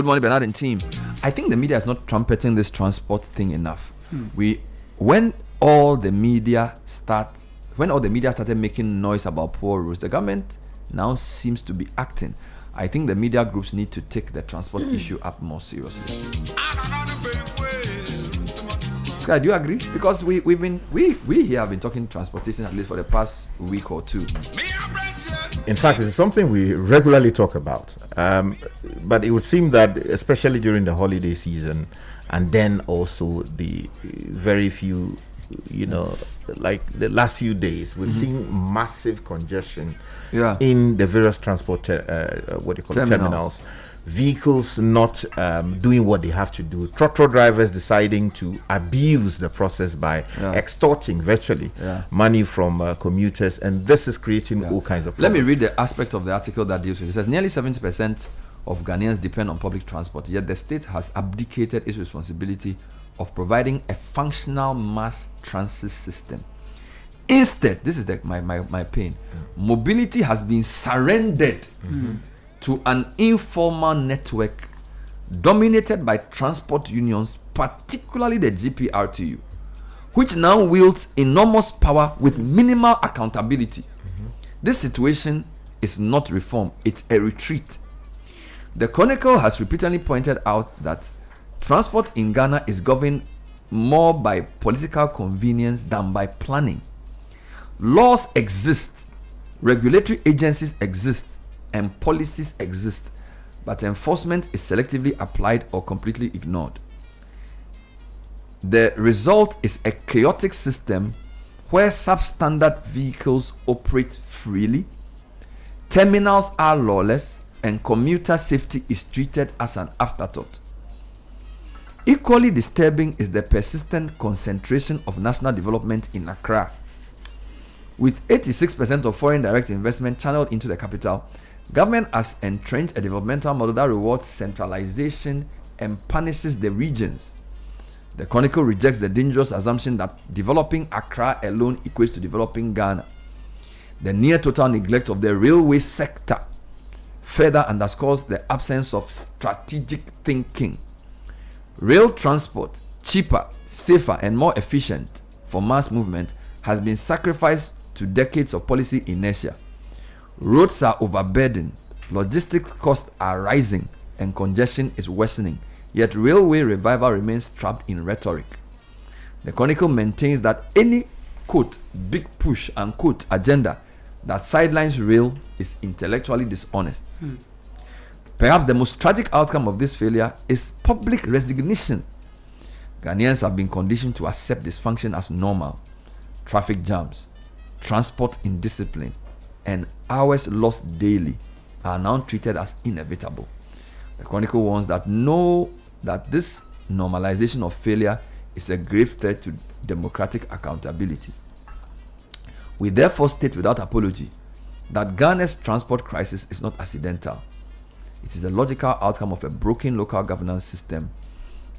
Good morning, Bernard and team. I think the media is not trumpeting this transport thing enough. When all the media started making noise about poor roads, the government now seems to be acting. I think the media groups need to take the transport issue up more seriously. Sky, do you agree? Because we here have been talking transportation at least for the past week or two. In fact, it's something we regularly talk about. But it would seem that, especially during the holiday season, and then also the very few, like the last few days, we've seen massive congestion in the various transport, terminals. Vehicles not doing what they have to do. Trotro drivers deciding to abuse the process by extorting virtually money from commuters, and this is creating all kinds of problems. Let me read the aspect of the article that deals with it. It says nearly 70% of Ghanaians depend on public transport, yet the state has abdicated its responsibility of providing a functional mass transit system. Instead, this is my pain, mobility has been surrendered to an informal network dominated by transport unions, particularly the GPRTU, which now wields enormous power with minimal accountability. This situation is not reform, it's a retreat. The Chronicle has repeatedly pointed out that transport in Ghana is governed more by political convenience than by planning. Laws exist, regulatory agencies exist, and policies exist, but enforcement is selectively applied or completely ignored. The result is a chaotic system where substandard vehicles operate freely, terminals are lawless, and commuter safety is treated as an afterthought. Equally disturbing is the persistent concentration of national development in Accra. With 86% of foreign direct investment channeled into the capital, government has entrenched a developmental model that rewards centralization and punishes the regions. The Chronicle rejects the dangerous assumption that developing Accra alone equates to developing Ghana. The near total neglect of the railway sector further underscores the absence of strategic thinking. Rail transport, cheaper, safer, and more efficient for mass movement, has been sacrificed to decades of policy inertia. Roads are overburdened, logistics costs are rising, and congestion is worsening. Yet railway revival remains trapped in rhetoric. The Chronicle maintains that any, quote, big push, unquote, agenda that sidelines rail is intellectually dishonest. Perhaps the most tragic outcome of this failure is public resignation. Ghanaians have been conditioned to accept dysfunction as normal. Traffic jams, transport indiscipline, and hours lost daily are now treated as inevitable. The Chronicle warns that this normalization of failure is a grave threat to democratic accountability. We therefore state without apology that Ghana's transport crisis is not accidental. It is a logical outcome of a broken local governance system,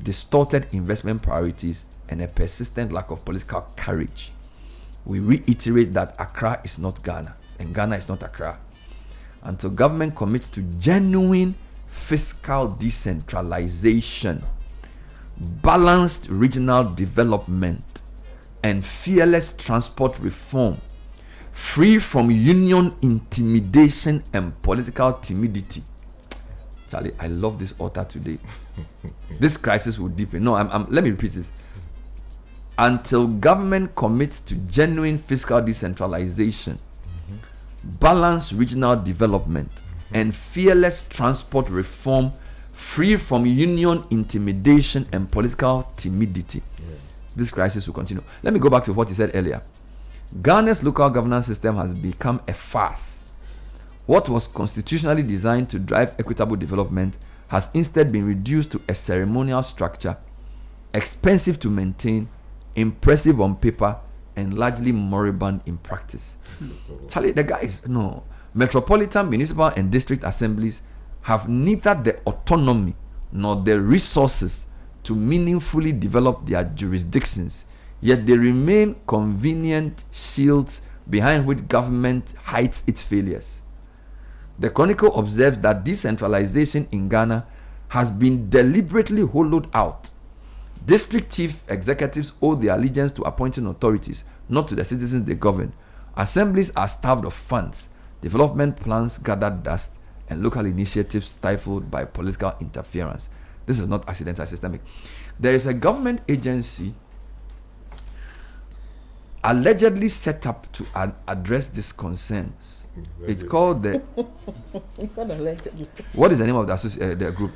distorted investment priorities, and a persistent lack of political courage. We reiterate that Accra is not Ghana, and Ghana is not Accra. Until government commits to genuine fiscal decentralization, balanced regional development, and fearless transport reform, free from union intimidation and political timidity. Charlie, I love this author today. This crisis will deepen. No, let me repeat this. Until government commits to genuine fiscal decentralization, balanced regional development, and fearless transport reform, free from union intimidation and political timidity, this crisis will continue. Let me go back to what he said earlier. Ghana's local governance system has become a farce. What was constitutionally designed to drive equitable development has instead been reduced to a ceremonial structure, expensive to maintain, impressive on paper, and largely moribund in practice. Charlie, the guys, no. Metropolitan, municipal, and district assemblies have neither the autonomy nor the resources to meaningfully develop their jurisdictions, yet they remain convenient shields behind which government hides its failures. The Chronicle observes that decentralization in Ghana has been deliberately hollowed out. District chief executives owe their allegiance to appointing authorities, not to the citizens they govern. Assemblies are starved of funds, development plans gather dust, and local initiatives stifled by political interference. This is not accidental, systemic. There is a government agency allegedly set up to address these concerns. It's called the. It's not allegedly. What is the name of the group?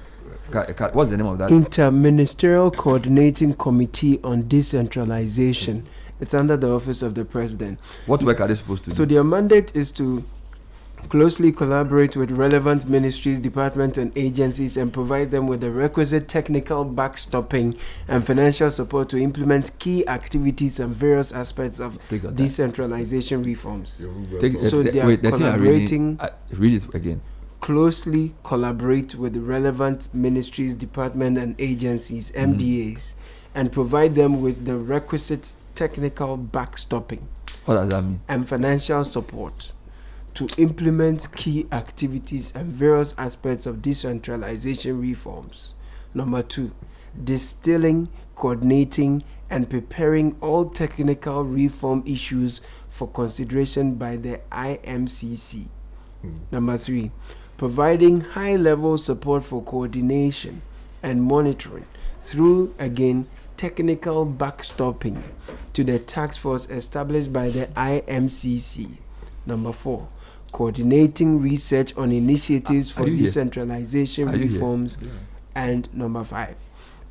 What's the name of that? Inter-Ministerial Coordinating Committee on Decentralization. It's under the office of the president. What work are they supposed to do? So their mandate is to closely collaborate with relevant ministries, departments, and agencies and provide them with the requisite technical backstopping and financial support to implement key activities and various aspects of decentralization reforms. So they are collaborating. Read it again. Closely collaborate with relevant ministries, departments, and agencies, MDAs, and provide them with the requisite technical backstopping. What does that mean? And financial support to implement key activities and various aspects of decentralization reforms. Number 2, distilling, coordinating, and preparing all technical reform issues for consideration by the IMCC. Number 3, providing high-level support for coordination and monitoring through, again, technical backstopping to the task force established by the IMCC. Number 4, coordinating research on initiatives for decentralization reforms. And number 5,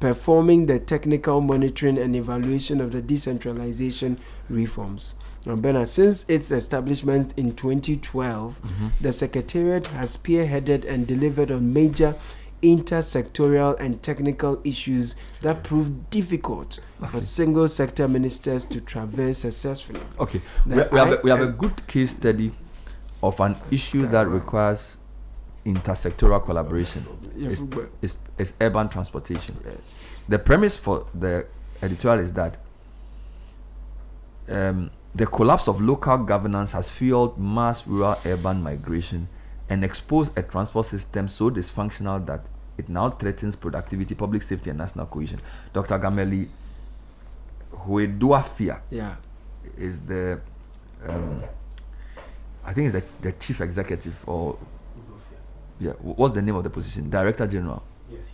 performing the technical monitoring and evaluation of the decentralization reforms. Now, Bernard, since its establishment in 2012, the Secretariat has spearheaded and delivered on major intersectoral and technical issues that proved difficult for single sector ministers to traverse successfully. Okay, we have a good case study of an issue that requires intersectoral collaboration. It's urban transportation. Yes. The premise for the editorial is that the collapse of local governance has fueled mass rural-urban migration and exposed a transport system so dysfunctional that it now threatens productivity, public safety, and national cohesion. Dr. Gameli Hoedoafia is the, I think it's the chief executive, or what's the name of the position? Director General. Yes,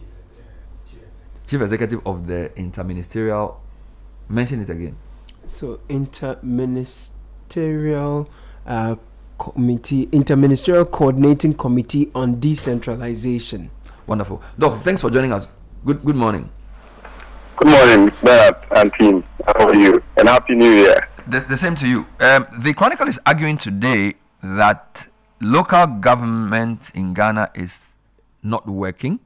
he's the Chief Executive of the Inter-Ministerial. Mention it again. So Inter-Ministerial Coordinating Committee on Decentralization. Wonderful. Doc, thanks for joining us. Good morning. Good morning, Bernard and team. How are you? And Happy New Year. The same to you. The Chronicle is arguing today that local government in Ghana is not working,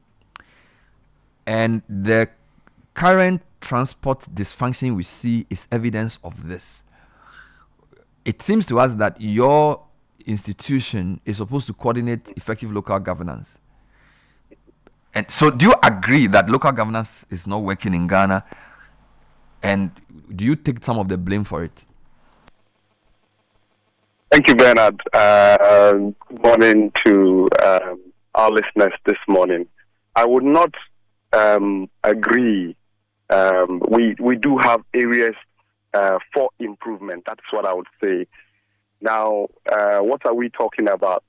and the current transport dysfunction we see is evidence of this. It seems to us that your institution is supposed to coordinate effective local governance. And so do you agree that local governance is not working in Ghana? And do you take some of the blame for it? Thank you, Bernard. Good morning to our listeners this morning. I would not agree. We do have areas for improvement. That's what I would say. Now, what are we talking about?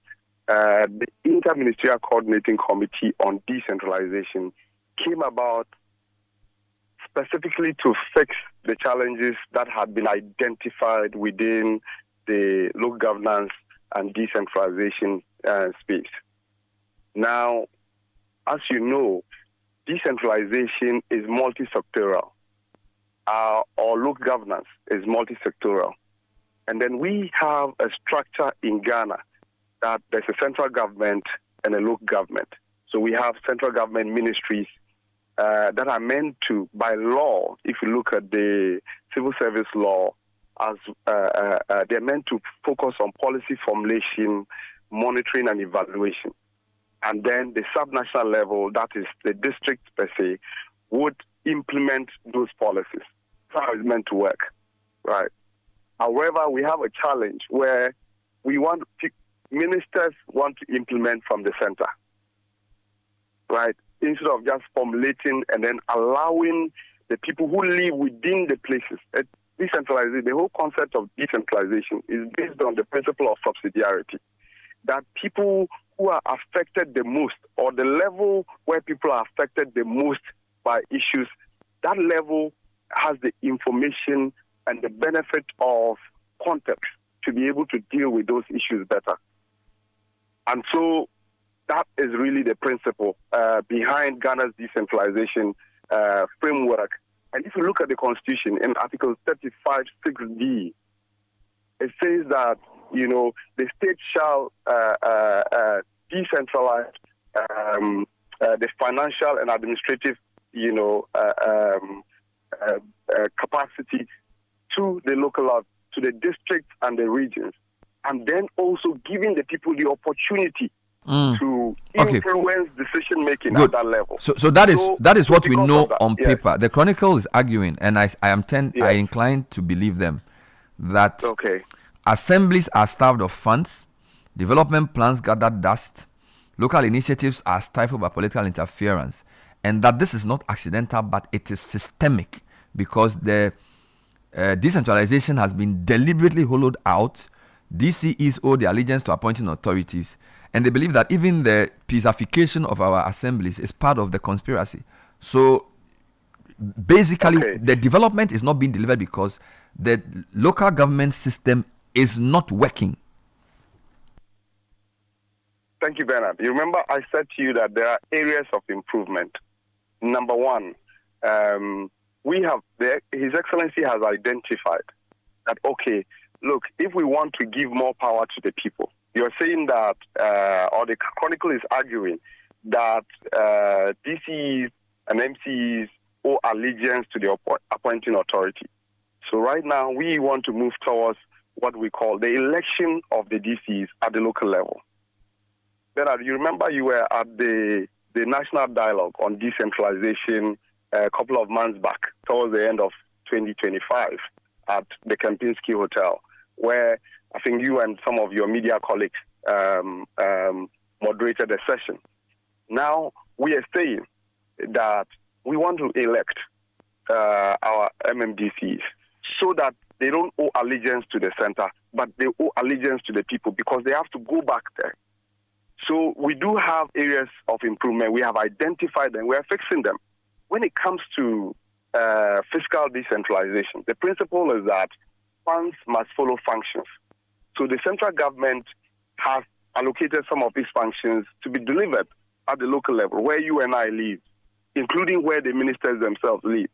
The Inter-Ministerial Coordinating Committee on Decentralization came about specifically to fix the challenges that had been identified within the local governance and decentralization space. Now, as you know, decentralization is multi-sectoral. Or local governance is multi-sectoral. And then we have a structure in Ghana that there's a central government and a local government. So we have central government ministries that are meant to, by law, if you look at the civil service law, as they're meant to focus on policy formulation, monitoring, and evaluation. And then the subnational level, that is the district per se, would implement those policies. That's how it's meant to work, right? However, we have a challenge where ministers want to implement from the center, right? instead of just formulating and then allowing the people who live within the places. Decentralization, the whole concept of decentralization is based on the principle of subsidiarity, that people who are affected the most, or the level where people are affected the most by issues, that level has the information and the benefit of context to be able to deal with those issues better. And so that is really the principle behind Ghana's decentralization framework. And if you look at the Constitution in Article 35(6)(d), it says that, the state shall decentralize the financial and administrative, capacity to the local level, to the districts and the regions, and then also giving the people the opportunity to influence decision making at that level. So that is what we know on paper. The Chronicle is arguing, and I incline to believe them, that assemblies are starved of funds, development plans gather dust, local initiatives are stifled by political interference, and that this is not accidental, but it is systemic, because the decentralization has been deliberately hollowed out. DCEs owe their allegiance to appointing authorities, and they believe that even the piezification of our assemblies is part of the conspiracy. So basically, the development is not being delivered because the local government system is not working. Thank you, Bernard. You remember I said to you that there are areas of improvement. Number one, His Excellency has identified that, look, if we want to give more power to the people, you're saying that, or the Chronicle is arguing that DCEs and MCEs owe allegiance to the appointing authority. So right now, we want to move towards what we call the election of the DCEs at the local level. Bernard, you remember you were at the National Dialogue on Decentralization a couple of months back, towards the end of 2025, at the Kempinski Hotel, where I think you and some of your media colleagues moderated a session. Now, we are saying that we want to elect our MMDCs so that they don't owe allegiance to the center, but they owe allegiance to the people, because they have to go back there. So we do have areas of improvement. We have identified them. We are fixing them. When it comes to fiscal decentralization, the principle is that funds must follow functions. So the central government has allocated some of these functions to be delivered at the local level, where you and I live, including where the ministers themselves live,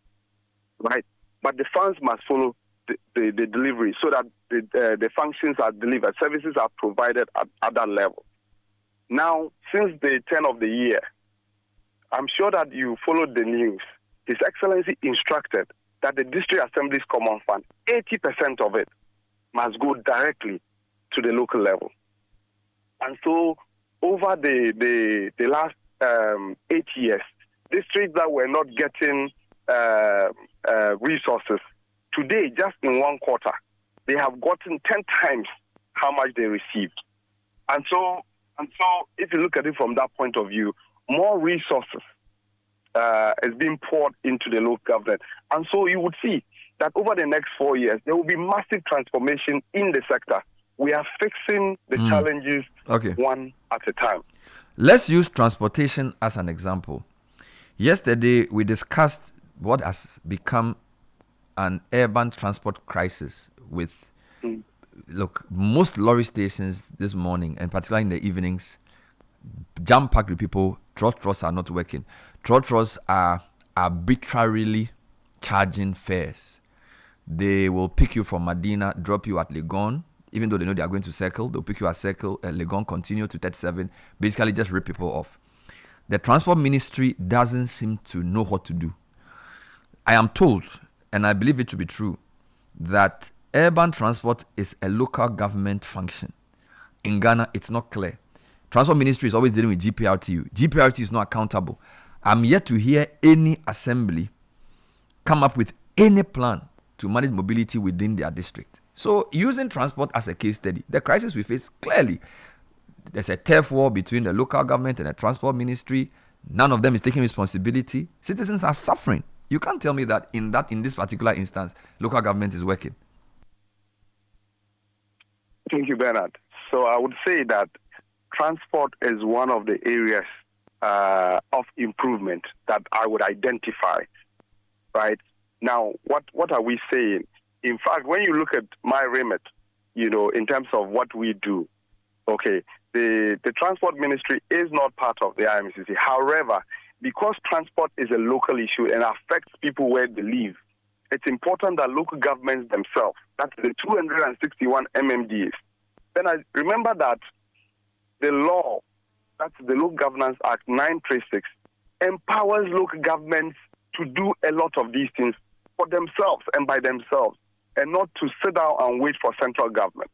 right? But the funds must follow the delivery so that the functions are delivered, services are provided at that level. Now, since the turn of the year, I'm sure that you followed the news. His Excellency instructed that the District Assembly's Common Fund, 80% of it must go directly to the local level. And so, over the last 8 years, districts that were not getting resources, today, just in one quarter, they have gotten 10 times how much they received. And so, if you look at it from that point of view, more resources is being poured into the local government. And so you would see that over the next 4 years, there will be massive transformation in the sector. We are fixing the challenges one at a time. Let's use transportation as an example. Yesterday, we discussed what has become an urban transport crisis with look, most lorry stations this morning, and particularly in the evenings, jam-packed with people. Trotros are not working. Trotros are arbitrarily charging fares. They will pick you from Medina, drop you at Legon, even though they know they are going to Circle. They'll pick you at Circle, Legon, continue to 37, basically just rip people off. The Transport Ministry doesn't seem to know what to do. I am told, and I believe it to be true, that urban transport is a local government function. In Ghana, it's not clear. Transport Ministry is always dealing with GPRTU. GPRTU is not accountable. I'm yet to hear any assembly come up with any plan to manage mobility within their district. So, using transport as a case study, the crisis we face clearly, there's a turf war between the local government and the Transport Ministry. None of them is taking responsibility. Citizens are suffering. You can't tell me that in this particular instance, local government is working. Thank you, Bernard. So I would say that transport is one of the areas of improvement that I would identify. Right now, what are we saying? In fact, when you look at my remit, in terms of what we do, okay, the transport ministry is not part of the IMCC. However, because transport is a local issue and affects people where they live, it's important that local governments themselves, that's the 261 MMDs. Then I remember that the law, that's the Local Governance Act 936, empowers local governments to do a lot of these things for themselves and by themselves, and not to sit down and wait for central government.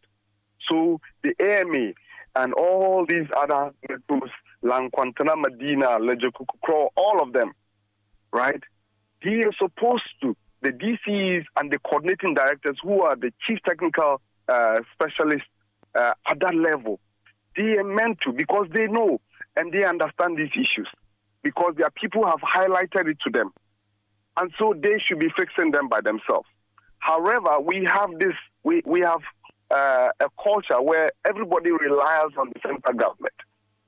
So the AMA and all these other metros, Lankwantana, Medina, Lejekukukro, all of them, right? They are supposed to, the DCs and the coordinating directors who are the chief technical specialists at that level, they are meant to, because they know and they understand these issues, because their people have highlighted it to them. And so they should be fixing them by themselves. However, we have this, we have a culture where everybody relies on the central government.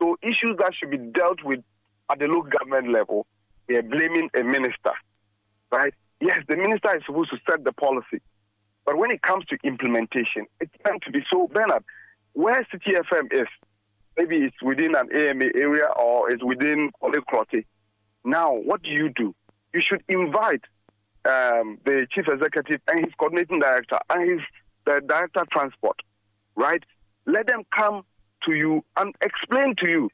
So issues that should be dealt with at the local government level, they are blaming a minister, right? Yes, the minister is supposed to set the policy. But when it comes to implementation, it's meant to be so. Bernard, where City FM is, maybe it's within an AMA area or it's within Olekrote. Now, what do? You should invite the chief executive and his coordinating director and the director of transport, right? Let them come to you and explain to you,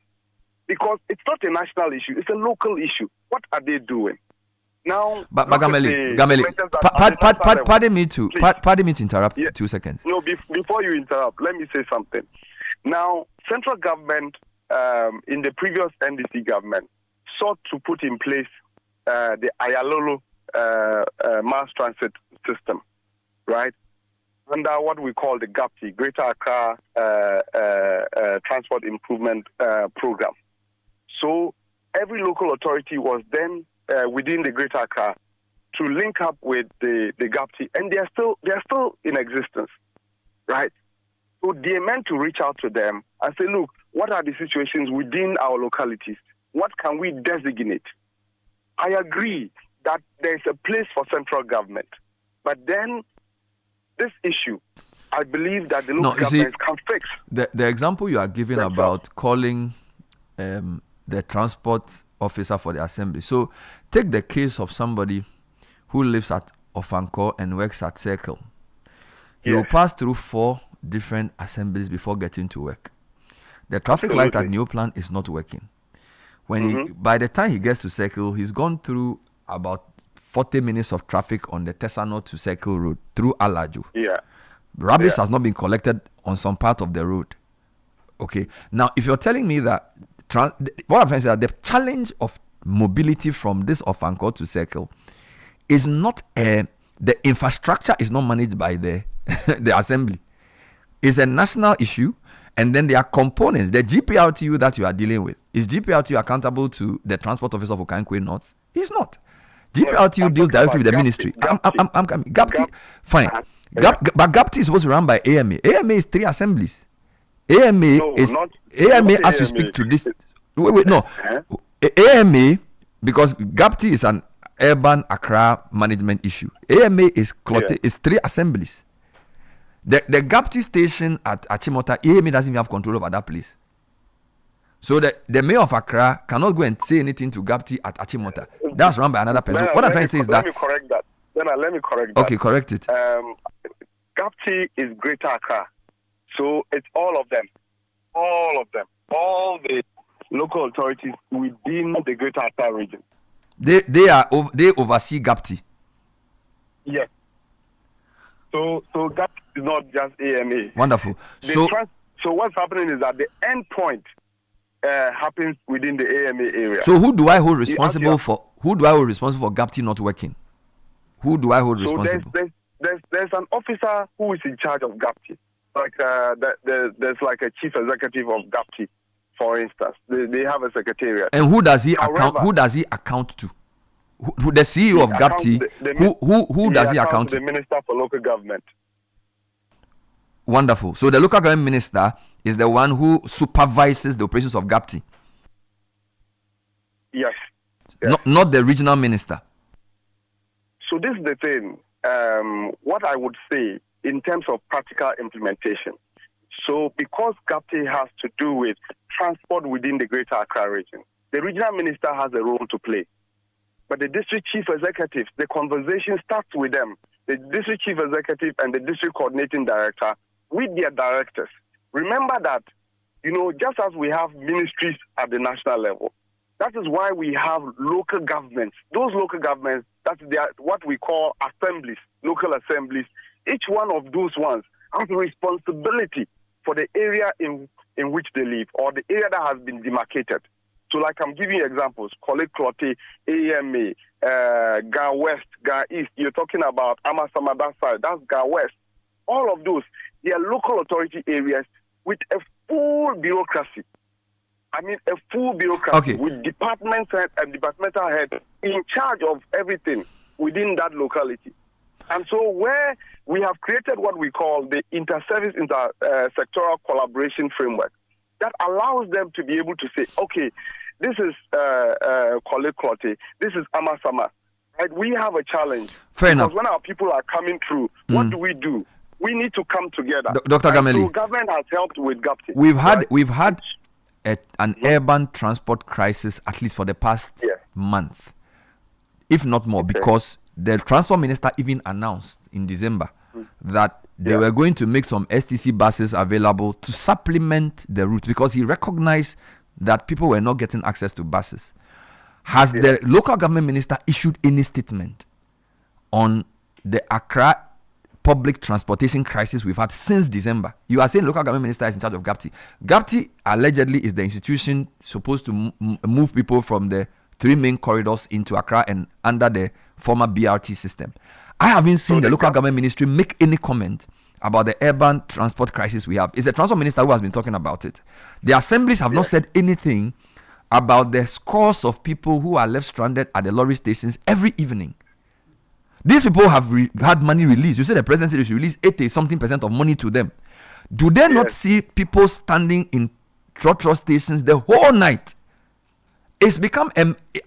because it's not a national issue, it's a local issue. What are they doing? Now, but Gameli, pardon me to interrupt 2 seconds. No, before you interrupt, let me say something. Now, central government in the previous NDC government sought to put in place the Ayalolo mass transit system, right? Under what we call the GPRTU, Greater Accra Transport Improvement Program. So every local authority was then within the Greater Accra to link up with the GPRTU, and they are still in existence, right? So they are meant to reach out to them and say, look, what are the situations within our localities? What can we designate? I agree that there is a place for central government, but then this issue, I believe that the local governments can fix. The example you are giving about calling the transport officer for the assembly. So take the case of somebody who lives at Ofanko and works at Circle. He will pass through 4 different assemblies before getting to work. The traffic light at New Plan is not working. When by the time he gets to Circle, he's gone through about 40 minutes of traffic on the Tesano to Circle road through Alaju. Rubbish has not been collected on some part of the road. Okay. Now, if you're telling me that what I'm trying to say is that the challenge of mobility from this Ofanko to Circle is not the infrastructure is not managed by the assembly. It's a national issue, and then there are components. The GPRTU that you are dealing with, is GPRTU accountable to the transport officer of Okankwe North? It's not. GPRTU deals directly with the ministry. I'm coming. GPRTU, fine. But GPRTU is supposed to run by AMA. AMA is 3 assemblies. AMA as you speak to this. AMA, because GPRTU is an urban Accra management issue. AMA is 3 assemblies. The GPRTU station at Achimota, AMA doesn't even have control over that place. So the mayor of Accra cannot go and say anything to GPRTU at Achimota. That's run by another person. What I'm trying to say is that. Let me correct that. Let me correct that. Okay, correct it. GPRTU is Greater Accra. So it's all of them. All of them. All the local authorities within the Greater Accra region. They oversee GPRTU. Yes. So GPRTU is not just AMA. Wonderful. So what's happening is that the end point happens within the AMA area. So who do I hold responsible for GPRTU not working? Who do I hold responsible? There's an officer who is in charge of GPRTU. Like there's like a chief executive of GPRTU. for instance. They have a secretariat. And who does he account? However, Who does he account to? Who the CEO of Gov't? Who does he account to? The Minister for Local Government. Wonderful. So the local government minister is the one who supervises the operations of Gov't. Yes. Yes. Not the regional minister. So this is the thing. What I would say in terms of practical implementation. So because Gov't has to do with transport within the Greater Accra region, the regional minister has a role to play. But the district chief executives, the conversation starts with them. The district chief executive and the district coordinating director with their directors. Remember that, just as we have ministries at the national level, that is why we have local governments. Those local governments, they are what we call assemblies, local assemblies. Each one of those ones has a responsibility for the area in which they live or the area that has been demarcated. So like I'm giving you examples, Korle Klottey, AMA, Ga West, Ga East, you're talking about Amasama, that side, that's Ga West. All of those, they are local authority areas with a full bureaucracy. I mean, a full bureaucracy with departments and departmental heads in charge of everything within that locality. And so where we have created what we call the inter-service, sectoral collaboration framework that allows them to be able to say, okay, this is Korle Klottey, this is Amasama. Right? We have a challenge. Fair enough. Because when our people are coming through, what do? We need to come together. Dr. Gameli. So government has helped with Gov't. We've had an urban transport crisis at least for the past month, if not more, because the transport minister even announced in December that they were going to make some STC buses available to supplement the route because he recognized that people were not getting access to buses. Has the local government minister issued any statement on the Accra public transportation crisis we've had since December? You are saying local government minister is in charge of Gov't. Gov't allegedly is the institution supposed to move people from the three main corridors into Accra and under the former BRT system. I haven't seen the local government ministry make any comment about the urban transport crisis we have. It's the transport minister who has been talking about it. The assemblies have not said anything about the scores of people who are left stranded at the lorry stations every evening. These people have had money released. You say the president said they should release 80-something% of money to them. Do they not see people standing in trotro stations the whole night? It's become,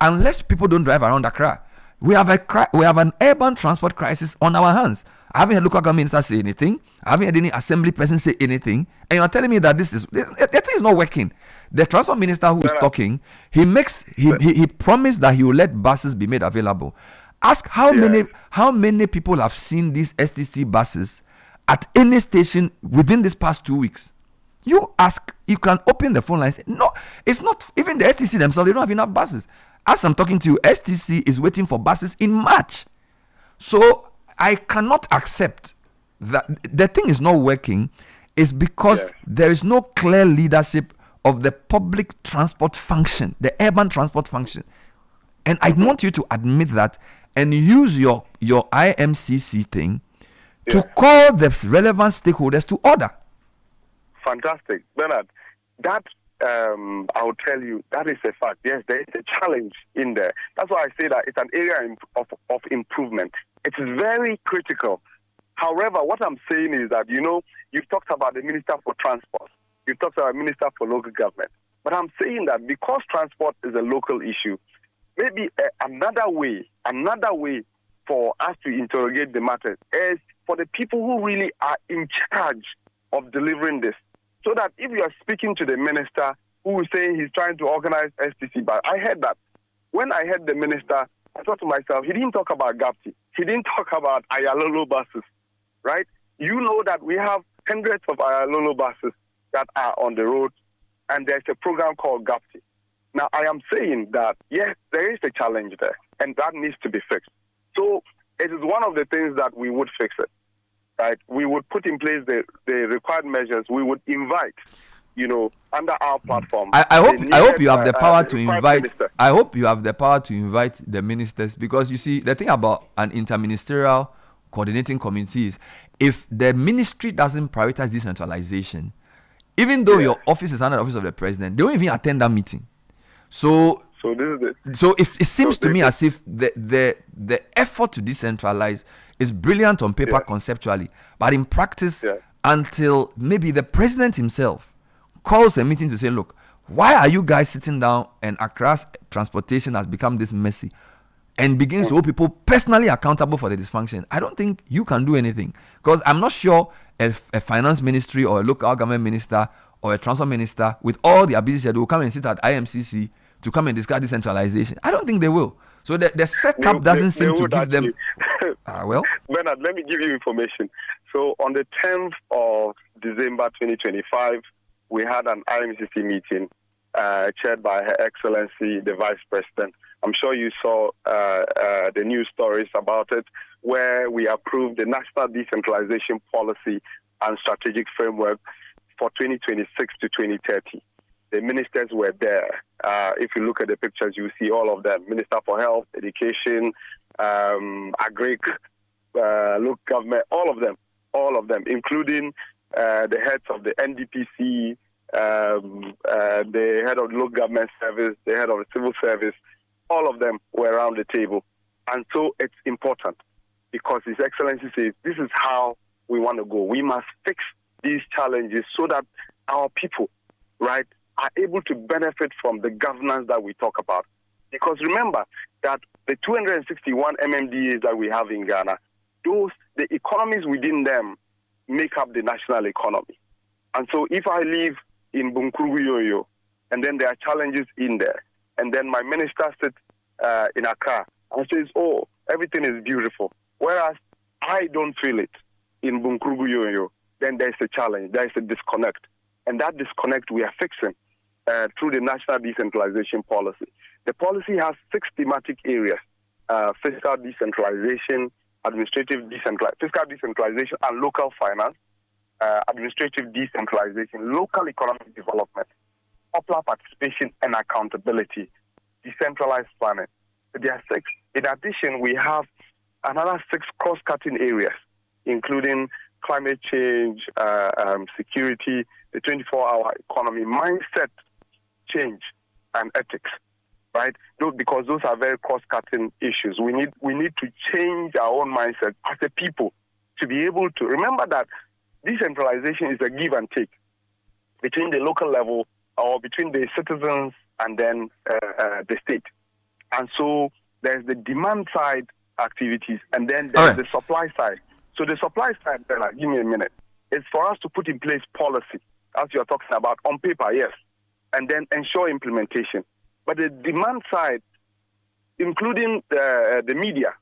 unless people don't drive around Accra, we have an urban transport crisis on our hands. I haven't heard local government minister say anything. I haven't heard any assembly person say anything. And you're telling me that the thing is not working. The transport minister who is talking, he promised that he will let buses be made available. Ask how many people have seen these STC buses at any station within this past 2 weeks. You can open the phone line and say, no, it's not. Even the STC themselves, they don't have enough buses. As I'm talking to you, STC is waiting for buses in March. So I cannot accept that the thing is not working is because there is no clear leadership of the public transport function, the urban transport function. And I want you to admit that and use your IMCC thing to call the relevant stakeholders to order. Fantastic. Bernard, that I will tell you, that is a fact. Yes, there is a challenge in there. That's why I say that it's an area of improvement. It is very critical. However, what I'm saying is that, you've talked about the Minister for Transport. You've talked about the Minister for Local Government. But I'm saying that because transport is a local issue, maybe another way for us to interrogate the matter is for the people who really are in charge of delivering this. So that if you are speaking to the minister who is saying he's trying to organize STC, but I heard that. When I heard the minister, I thought to myself, he didn't talk about Gov't. He didn't talk about Ayalolo buses, right? You know that we have hundreds of Ayalolo buses that are on the road, and there's a program called Gov't. Now, I am saying that, yes, there is a challenge there, and that needs to be fixed. So it is one of the things that we would fix it, right? We would put in place the required measures. We would invite, under our platform. I hope you have the power to invite. Minister. I hope you have the power to invite the ministers, because you see, the thing about an Inter-Ministerial Coordinating Committee is if the ministry doesn't prioritize decentralization, even though your office is under the office of the president, they don't even attend that meeting. So this is so if it seems to me as if the effort to decentralize is brilliant on paper conceptually, but in practice, until maybe the president himself calls a meeting to say, look, why are you guys sitting down and Accra's transportation has become this messy, and begins to hold people personally accountable for the dysfunction? I don't think you can do anything, because I'm not sure if a finance ministry or a local government minister or a transport minister with all their busy schedule will come and sit at IMCC to come and discuss decentralization. I don't think they will. So the setup doesn't seem to give them. Well, Bernard, let me give you information. So on the 10th of December 2025, we had an IMCC meeting chaired by Her Excellency, the Vice President. I'm sure you saw the news stories about it, where we approved the National Decentralization Policy and Strategic Framework for 2026 to 2030. The ministers were there. If you look at the pictures, you see all of them. Minister for Health, Education, Agric, local government, all of them, including the heads of the NDPC, the head of the local government service, the head of the civil service, all of them were around the table. And so it's important, because His Excellency says this is how we want to go. We must fix these challenges so that our people, right, are able to benefit from the governance that we talk about. Because remember that the 261 MMDAs that we have in Ghana, the economies within them make up the national economy. And so if I live in Bunkrugu, and then there are challenges in there, and then my minister sits in Accra and says, oh, everything is beautiful, whereas I don't feel it in Bunkrugu, then there's a challenge, there's a disconnect. And that disconnect we are fixing through the National Decentralization Policy. The policy has 6 thematic areas: fiscal decentralization, fiscal decentralization and local finance, administrative decentralization, local economic development, popular participation and accountability, decentralized planning. There are 6. In addition, we have another 6 cross-cutting areas, including climate change, security, the 24-hour economy, mindset change, and ethics, right? Because those are very cross-cutting issues. We need to change our own mindset as a people to be able to remember that decentralization is a give and take between the local level or between the citizens and then the state. And so there's the demand side activities, and then there's the supply side. So the supply side, Bella, give me a minute, is for us to put in place policy, as you're talking about, on paper, yes, and then ensure implementation. But the demand side, including the media,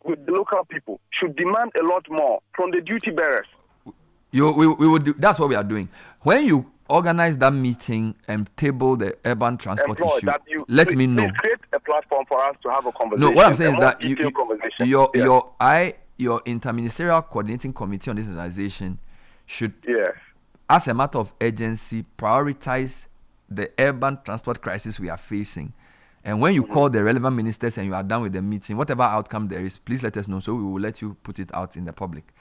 with the local people, should demand a lot more from the duty bearers. We would do, that's what we are doing. When you organize that meeting and table the urban transport issue, let me know. Please create a platform for us to have a conversation. No, what I'm saying is that your Inter-Ministerial Coordinating Committee on Decentralization should, as a matter of urgency, prioritize the urban transport crisis we are facing. And when you call the relevant ministers and you are done with the meeting, whatever outcome there is, please let us know, so we will let you put it out in the public.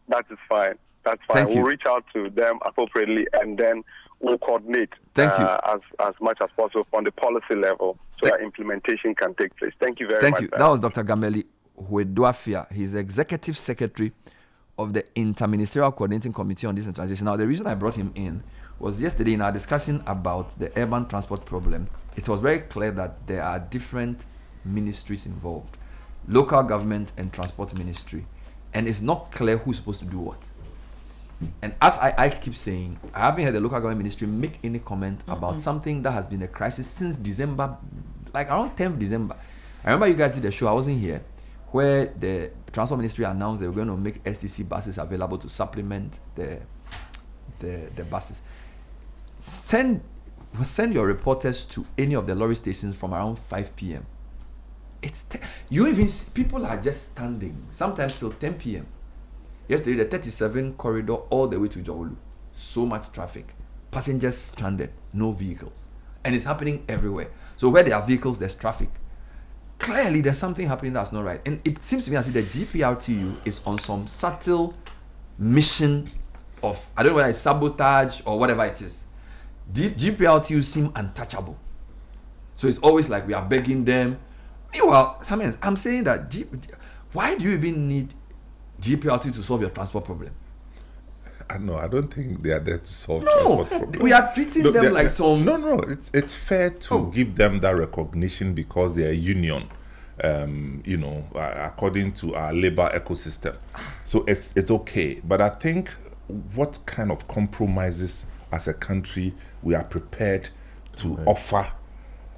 That is fine. That's fine. We'll reach out to them appropriately, and then we'll coordinate as much as possible on the policy level so that implementation can take place. Thank you very much. Thank you. That was Dr. Gameli Hoedoafia. He's the Executive Secretary of the Inter-Ministerial Coordinating Committee on Decentralization. Now, the reason I brought him in was yesterday in our discussion about the urban transport problem. It was very clear that there are different ministries involved, local government and transport ministry, and it's not clear who's supposed to do what. And as I keep saying, I haven't heard the local government ministry make any comment about something that has been a crisis since December, like around 10th December. I remember you guys did a show, I wasn't here, where the transport ministry announced they were going to make STC buses available to supplement the buses. Send your reporters to any of the lorry stations from around 5 p.m. People are just standing, sometimes till 10 p.m. Yesterday, the 37 corridor all the way to Jawulu. So much traffic. Passengers stranded, no vehicles. And it's happening everywhere. So where there are vehicles, there's traffic. Clearly, there's something happening that's not right. And it seems to me as if the GPRTU is on some subtle mission I don't know whether it's sabotage or whatever it is, GPRTU seem untouchable. So it's always like we are begging them. Meanwhile, sometimes I'm saying that why do you even need GPRTU to solve your transport problem? I don't think they are there to solve No, transport problems. we are treating them like some. No. It's fair to give them that recognition because they are a union. According to our labor ecosystem, so it's okay. But I think what kind of compromises as a country we are prepared to offer.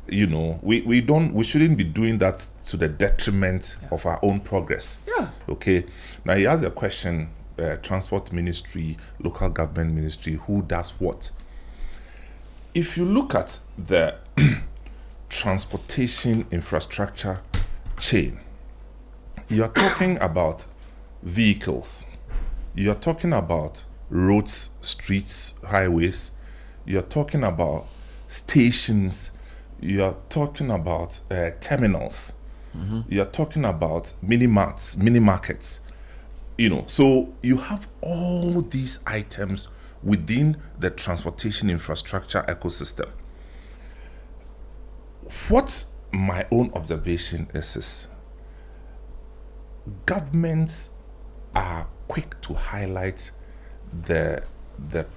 We shouldn't be doing that to the detriment of our own progress. Yeah. Okay. Now he has a question. Transport ministry, local government ministry, who does what? If you look at the transportation infrastructure chain, you're talking about vehicles, you're talking about roads, streets, highways, you're talking about stations, you're talking about terminals, you're talking about mini markets. So you have all these items within the transportation infrastructure ecosystem. What my own observation is governments are quick to highlight the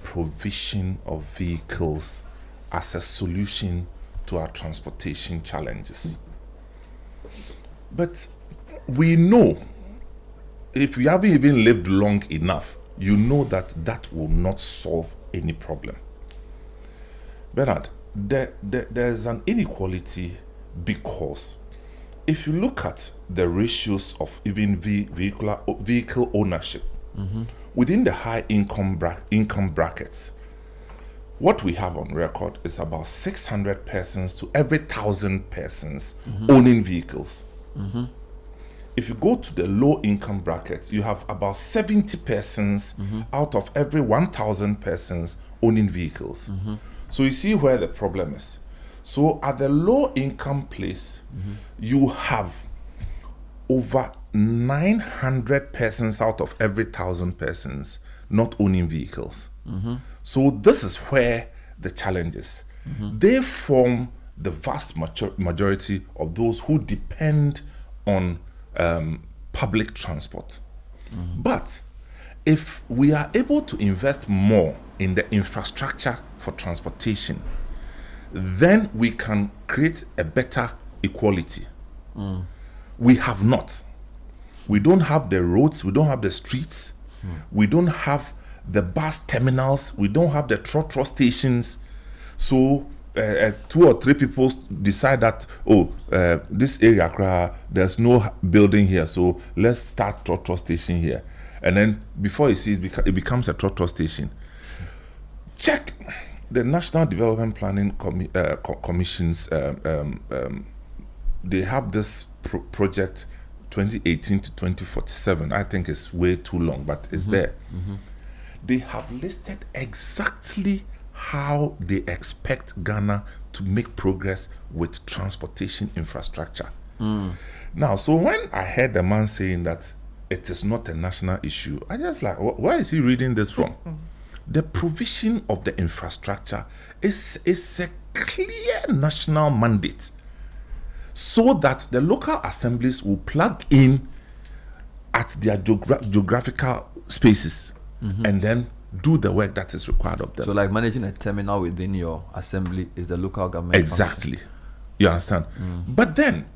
provision of vehicles as a solution to our transportation challenges. But we know, if you haven't even lived long enough, you know that will not solve any problem. Bernard, there's an inequality because if you look at the ratios of even vehicle ownership within the high income brackets, what we have on record is about 600 persons to every 1,000 persons owning vehicles. If you go to the low income brackets, you have about 70 persons out of every 1,000 persons owning vehicles. So you see where the problem is. So at the low income place, you have over 900 persons out of every 1,000 persons not owning vehicles. So this is where the challenge is. They form the vast majority of those who depend on public transport. But if we are able to invest more in the infrastructure for transportation, then we can create a better equality. We have not. We don't have the roads, we don't have the streets, we don't have the bus terminals, we don't have the trotro stations. So 2 or 3 people decide that, this area, there's no building here, so let's start trotro station here. And then before you see it becomes a trotro station. Check the National Development Planning Commissions. They have this project 2018 to 2047. I think it's way too long, but it's there. They have listed exactly how they expect Ghana to make progress with transportation infrastructure. Now, so when I heard the man saying that it is not a national issue, I just like, where is he reading this from? The provision of the infrastructure is a clear national mandate so that the local assemblies will plug in at their geographical spaces and then do the work that is required of them. So like managing a terminal within your assembly is the local government Exactly. function. You understand? But then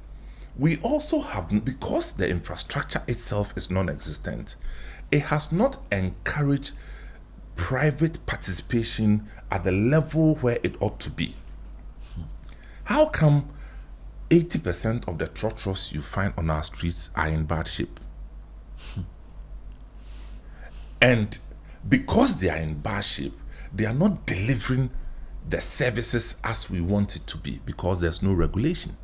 we also have, because the infrastructure itself is non-existent, it has not encouraged private participation at the level where it ought to be. How come 80% of the trotros you find on our streets are in bad shape? And because they are in bad shape, they are not delivering the services as we want it to be because there's no regulation.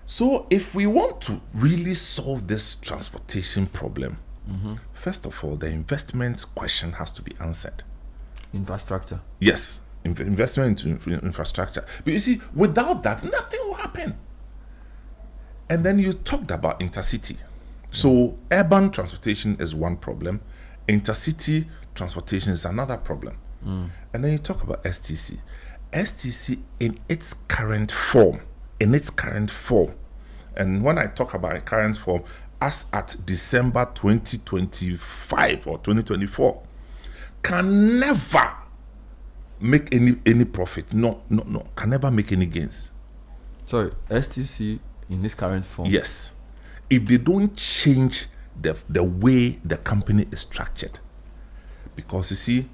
So if we want to really solve this transportation problem, first of all, the investment question has to be answered. Infrastructure. Yes, investment into infrastructure. But you see, without that, nothing will happen. And then you talked about intercity. So urban transportation is one problem. Intercity transportation is another problem. And then you talk about STC. STC in its current form, and when I talk about current form, as at December 2025 or 2024, can never make any profit. No, can never make any gains. Sorry, STC in this current form? Yes. If they don't change the way the company is structured. Because you see,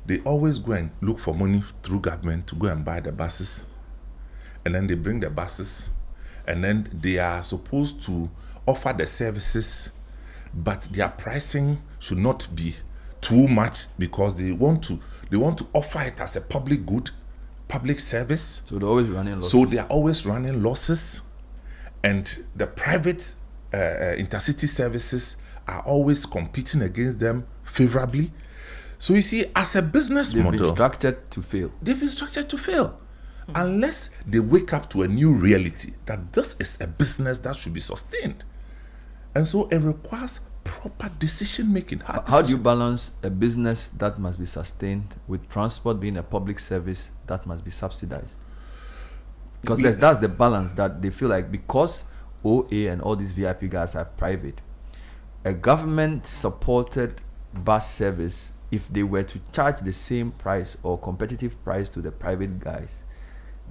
they always go and look for money through government to go and buy the buses. And then they bring the buses. And then they are supposed to offer the services, but their pricing should not be too much because they want to offer it as a public good, public service. So they're always running losses. So they are always running losses. And the private intercity services are always competing against them favorably. So you see, as a business model, they've been structured to fail. Unless they wake up to a new reality that this is a business that should be sustained. And so it requires proper decision making. How do you balance a business that must be sustained with transport being a public service that must be subsidized? Because that's the balance that they feel like, because OA and all these VIP guys are private, a government supported bus service, if they were to charge the same price or competitive price to the private guys,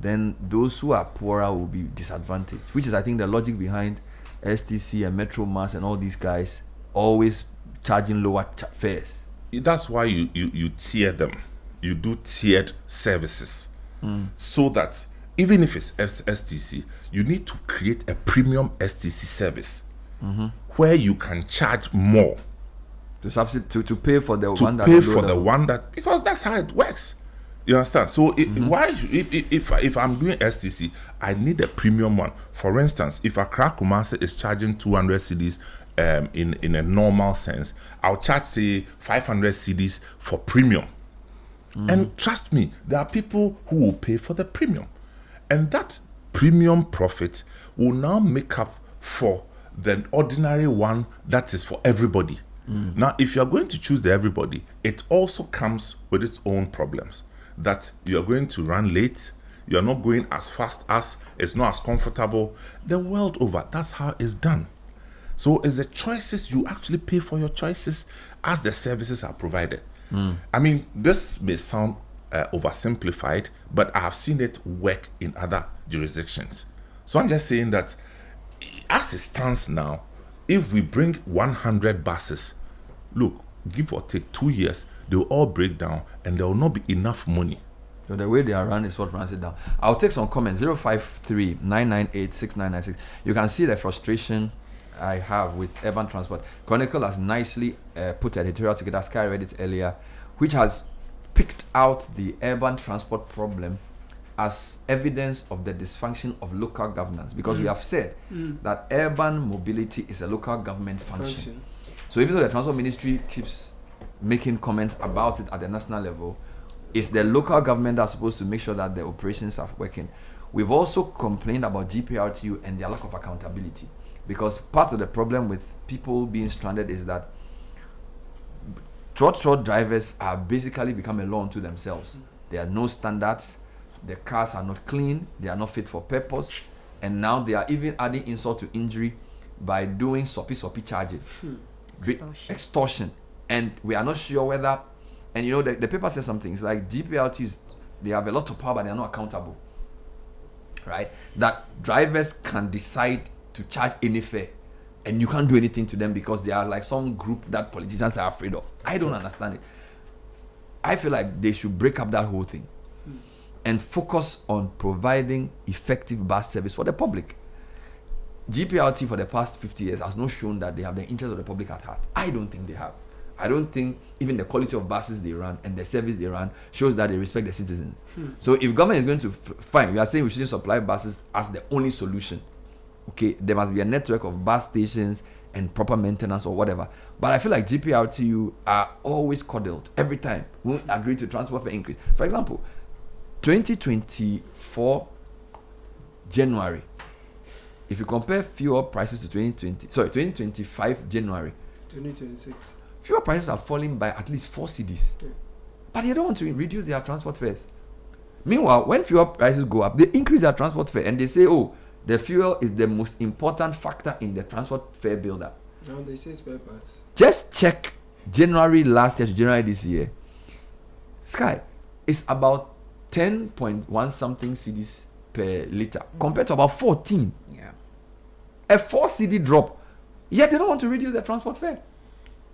then those who are poorer will be disadvantaged, which is, I think, the logic behind STC and Metro Mass and all these guys always charging lower fares. That's why you tier them. You do tiered services, so that even if it's STC, you need to create a premium STC service where you can charge more to pay for the one that because that's how it works. You understand? So if I'm doing STC, I need a premium one. For instance, if Accra Kumasi is charging 200 cedis in a normal sense, I'll charge, say, 500 cedis for premium. And trust me, there are people who will pay for the premium. And that premium profit will now make up for the ordinary one that is for everybody. Now, if you're going to choose the everybody, it also comes with its own problems. That you're going to run late, you're not going as fast as, it's not as comfortable. The world over, that's how it's done. So it's the choices, you actually pay for your choices as the services are provided. I mean, this may sound oversimplified, but I have seen it work in other jurisdictions. So I'm just saying that as it stands now, if we bring 100 buses, look, give or take 2 years, they will all break down and there will not be enough money. So the way they are run is what runs it down. I'll take some comments. 053-998-6996. You can see the frustration I have with urban transport. Chronicle has nicely put an editorial together, Sky read it earlier, which has picked out the urban transport problem as evidence of the dysfunction of local governance, because we have said that urban mobility is a local government function. So even though the Transport Ministry keeps making comments about it at the national level, it's the local government that's supposed to make sure that the operations are working. We've also complained about GPRTU and their lack of accountability, because part of the problem with people being stranded is that trot drivers are basically become a law unto themselves. There are no standards, the cars are not clean, they are not fit for purpose, and now they are even adding insult to injury by doing soppy charging. Extortion. And we are not sure whether, and you know, the paper says some things like GPRTs, they have a lot of power, but they are not accountable, right? That drivers can decide to charge any fare and you can't do anything to them because they are like some group that politicians are afraid of. I don't understand it. I feel like they should break up that whole thing and focus on providing effective bus service for the public. GPRT for the past 50 years has not shown that they have the interest of the public at heart. I don't think they have. I don't think even the quality of buses they run and the service they run shows that they respect the citizens. So if government is going to, fine, we are saying we shouldn't supply buses as the only solution. Okay, there must be a network of bus stations and proper maintenance or whatever. But I feel like GPRTU are always coddled every time. We won't agree to transport fare increase. For example, 2024 January, if you compare fuel prices to 2025 January, 2026. fuel prices are falling by at least 4 cedis. But they don't want to reduce their transport fares. Meanwhile, when fuel prices go up, they increase their transport fare and they say, oh, the fuel is the most important factor in the transport fare build-up. Now they say spare parts. Just check January last year to January this year. Sky is about 10.1 something cedis per liter compared to about 14. Yeah. A 4 cedi drop. Yet they don't want to reduce their transport fare.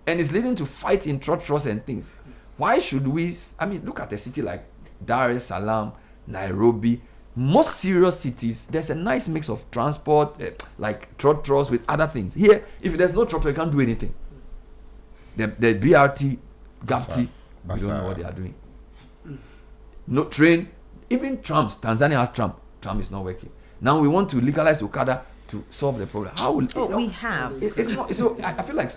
And it's leading to fight in trotros and things. Why should we? I mean, look at a city like Dar es Salaam, Nairobi, most serious cities. There's a nice mix of transport, like trotros with other things. Here, if there's no trotro, you can't do anything. The BRT, Gov't, we don't know what they are doing. No train, even trams. Tanzania has tram. Tram is not working. Now we want to legalize Okada to solve the problem. How will We have. It's not. So I feel like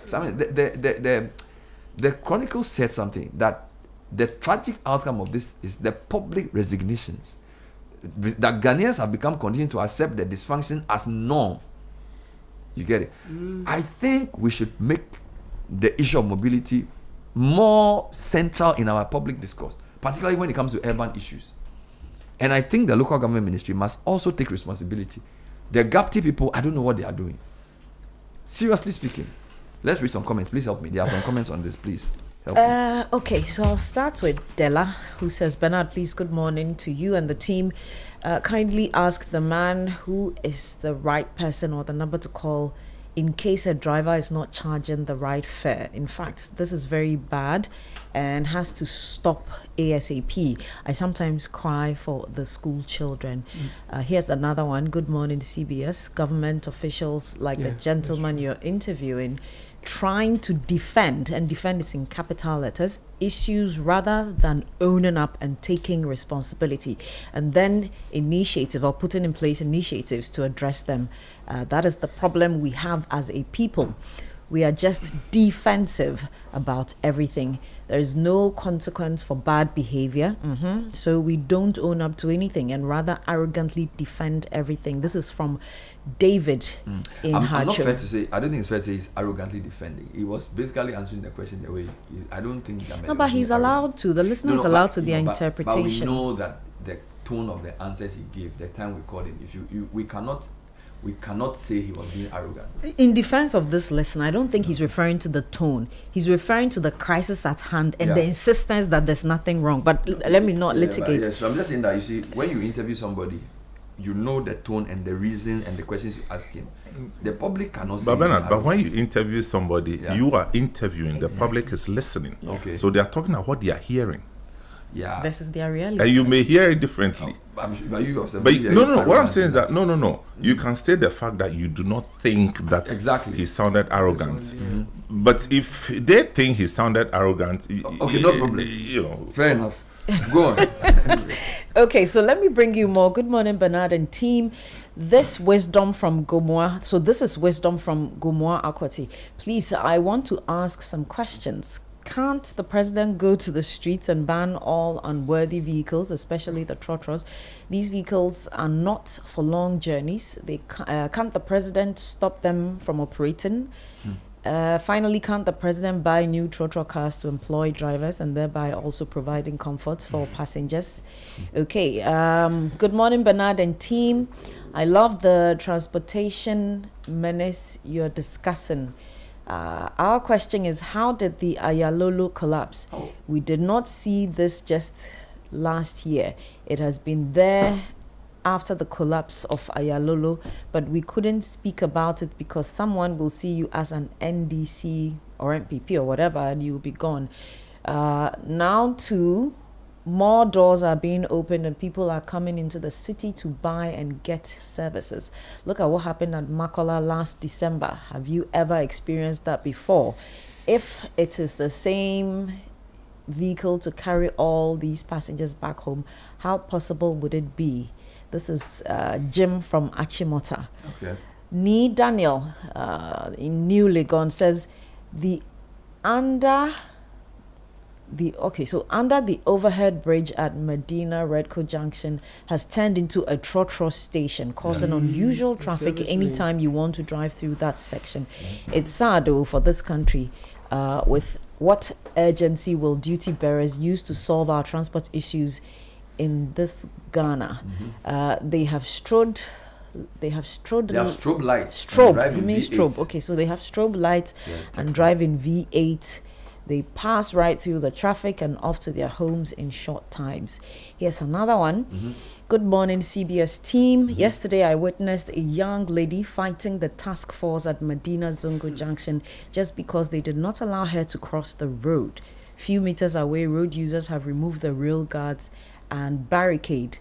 the Chronicle said something that the tragic outcome of this is the public resignations. That Ghanaians have become conditioned to accept the dysfunction as norm. You get it? I think we should make the issue of mobility more central in our public discourse, particularly when it comes to urban issues. And I think the local government ministry must also take responsibility. The Gov't people, I don't know what they are doing. Seriously speaking. Let's read some comments. Please help me. There are some comments on this. Please help me. Okay, so I'll start with Della, who says, Bernard, please, good morning to you and the team. Kindly ask the man who is the right person or the number to call in case a driver is not charging the right fare. In fact, this is very bad and has to stop ASAP. I sometimes cry for the school children. Here's another one. Good morning, CBS. Government officials like the gentleman you're interviewing trying to defend, and defend is in capital letters, issues rather than owning up and taking responsibility, and then initiative or putting in place initiatives to address them. That is the problem we have as a people. We are just defensive about everything. There is no consequence for bad behavior. So we don't own up to anything and rather arrogantly defend everything. This is from David in I'm not Harcho. fair to say, I don't think it's fair to say he's arrogantly defending. He was basically answering the question the way I don't think Gameli No, but was he's being allowed arrogant. to. The listener is No, allowed but- to their no, interpretation. But we know that the tone of the answers he gave, the time we called him, we cannot say he was being arrogant. In defense of this listener, I don't think he's referring to the tone. He's referring to the crisis at hand and the insistence that there's nothing wrong. But let me not litigate. So I'm just saying that, you see, when you interview somebody, you know the tone and the reason and the questions you ask him. The public cannot say. But Bernard, but when you interview somebody, you are interviewing. Exactly. The public is listening. Okay. So they are talking about what they are hearing, Yeah. Versus their reality. and you may hear it differently. I'm sure, but you yourself. But you- no. you What I'm arrogant saying is in that no. You can state the fact that you do not think that Exactly. he sounded arrogant. But if they think he sounded arrogant, Okay, no problem. You know, Fair enough. Go on. Okay, so let me bring you more. Good morning, Bernard and team. This wisdom from Gomoa. So this is wisdom from Gomoa Akwati. Please, I want to ask some questions. Can't the president go to the streets and ban all unworthy vehicles, especially the trotros? These vehicles are not for long journeys. Can't the president stop them from operating? Finally, can't the president buy new trotro cars to employ drivers and thereby also providing comfort for passengers? Okay, good morning, Bernard and team. I love the transportation menace you're discussing. Our question is, how did the Ayalolo collapse? We did not see this just last year. It has been there after the collapse of Ayalolo, but we couldn't speak about it because someone will see you as an NDC or MPP or whatever and you'll be gone. Now too, more doors are being opened and people are coming into the city to buy and get services. Look at what happened at Makola last December. Have you ever experienced that before? If it is the same vehicle to carry all these passengers back home, how possible would it be? This is Jim from Achimota. Okay. Nee Daniel in New Legon says under the overhead bridge at Medina Redco Junction has turned into a trotro station, causing unusual traffic anytime you want to drive through that section. It's sad though for this country with what urgency will duty bearers use to solve our transport issues in this Ghana? They have strobe lights. Strobe. You mean strobe? Okay, so they have strobe lights and drive in V8. They pass right through the traffic and off to their homes in short times. Here's another one. Good morning, CBS team. Yesterday, I witnessed a young lady fighting the task force at Medina Zongo Junction just because they did not allow her to cross the road. Few meters away, road users have removed the rail guards and barricade.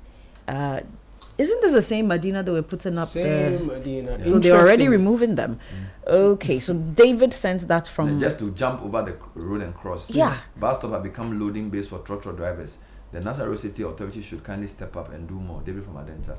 Isn't this the same Medina that we're putting up there? Same Medina. So they're already removing them. Okay, so David sends that from... Just to jump over the road and cross. Yeah. Bus stop have become loading base for trotro drivers. The Nassau City Authority should kindly step up and do more. David from Adenta.